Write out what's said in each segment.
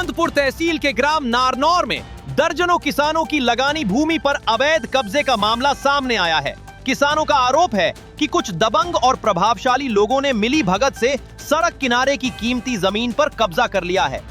चांदपुर तहसील के ग्राम नारनौर में दर्जनों किसानों की लगानी भूमि पर अवैध कब्जे का मामला सामने आया है। किसानों का आरोप है कि कुछ दबंग और प्रभावशाली लोगों ने मिली भगत से सड़क किनारे की कीमती जमीन पर कब्जा कर लिया है।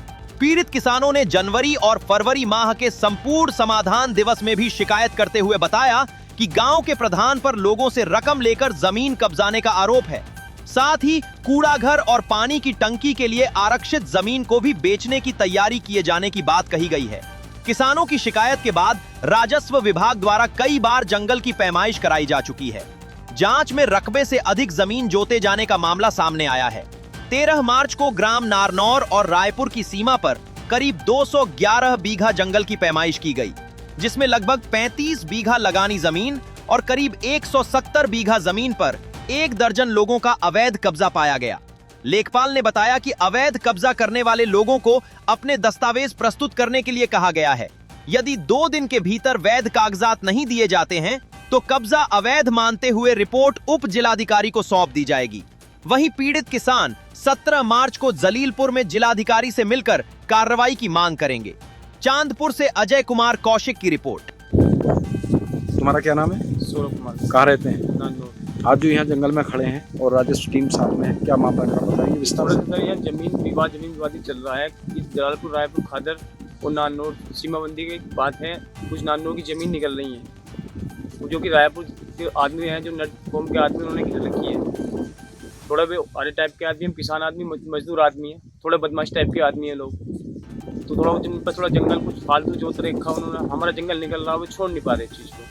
पीड़ित किसानों ने जनवरी और फरवरी माह के संपूर्ण समाधान दिवस में भी शिकायत करते हुए बताया कि गांव के प्रधान पर लोगों से रकम लेकर जमीन कब्जाने का आरोप है। साथ ही कूड़ा घर और पानी की टंकी के लिए आरक्षित जमीन को भी बेचने की तैयारी किए जाने की बात कही गई है। किसानों की शिकायत के बाद राजस्व विभाग द्वारा कई बार जंगल की पैमाइश कराई जा चुकी है। जांच में रकबे से अधिक जमीन जोते जाने का मामला सामने आया है। 13 मार्च को ग्राम नारनौर और रायपुर की सीमा पर करीब 211 बीघा जंगल की पैमाइश की गई, जिसमें लगभग 35 बीघा लगानी जमीन और करीब 170 बीघा जमीन पर 1 दर्जन लोगों का अवैध कब्जा पाया गया। लेखपाल ने बताया कि अवैध कब्जा करने वाले लोगों को अपने दस्तावेज प्रस्तुत करने के लिए कहा गया है। यदि 2 दिन के भीतर वैध कागजात नहीं दिए जाते हैं तो कब्जा अवैध मानते हुए रिपोर्ट उप जिलाधिकारी को सौंप दी जाएगी। वहीं पीड़ित किसान 17 मार्च को जलीलपुर में जिलाधिकारी से मिलकर कार्रवाई की मांग करेंगे। चांदपुर से अजय कुमार कौशिक की रिपोर्ट। तुम्हारा क्या नाम है? सौरभ कुमार। कहाँ रहते हैं? नानौर। आज जो यहाँ जंगल में खड़े हैं और राजस्व टीम साथ में है, क्या मामला है बताइए विस्तार से। सर यहाँ जमीन विवाद ही चल रहा है। इस जलालपुर, रायपुर, खादर और नानौर सीमाबंदी की बात है। कुछ नानौर की जमीन निकल रही है, जो कि रायपुर के आदमी हैं, जो नट कौम के आदमी, उन्होंने घेर रखी है। थोड़ा भी आड़े टाइप के आदमी, हम किसान आदमी, मजदूर आदमी है, थोड़ा बदमाश टाइप के आदमी है लोग। तो थोड़ा थोड़ा जंगल कुछ फालतू जोत रखा उन्होंने। हमारा जंगल निकल रहा है, वो छोड़ नहीं पा रहे चीज़ को।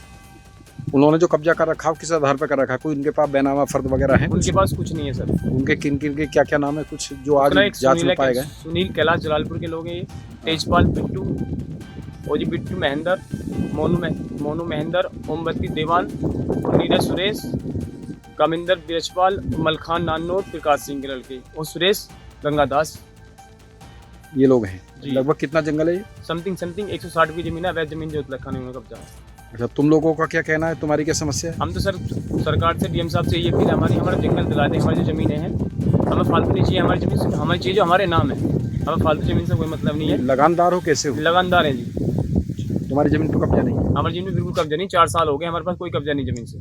उन्होंने जो कब्जा कर रखा है किस आधार पर कर रखा है? कोई उनके पास बेनामा फर्द वगैरह है? उनके पास कुछ नहीं है सर। उनके किन किन के क्या क्या नाम है कुछ जो आज जांच में पाए गए? सुनील कैलाश जलालपुर के लोग हैं ये, तेजपाल बिट्टू, ओजी बिट्टू महेंद्र, मोनू महेंद्र, ओमबत्ती देवान, नीरज सुरेश, कामिंदर बिरजपाल, मलखान नानौर, प्रकाश सिंह के लड़के, और सुरेश गंगादास, ये लोग हैं। जी। लगभग कितना जंगल है ये? समथिंग 160 की जमीन है, अवैध जमीन जो रखा नहीं कब्जा। अच्छा, तुम लोगों का क्या कहना है? तुम्हारी क्या समस्या है? हम तो सर सरकार से, डीएम साहब से ये अपील है हमारी, हमारा जंगल दिला दें। हमारी जो ज़मीनें हैं, हमें फालतू नहीं चाहिए। हमारी ज़मीन हमारी चीज़ जो हमारे नाम है, हमें फालतू ज़मीन से कोई मतलब नहीं है। लगानदार हो कैसे हो? लगानदार हैं जी। तुम्हारी जमीन पर कब्जा नहीं है? हमारी ज़मीन में बिल्कुल कब्जा नहीं। 4 साल हो गए, हमारे पास कोई कब्जा नहीं ज़मीन से।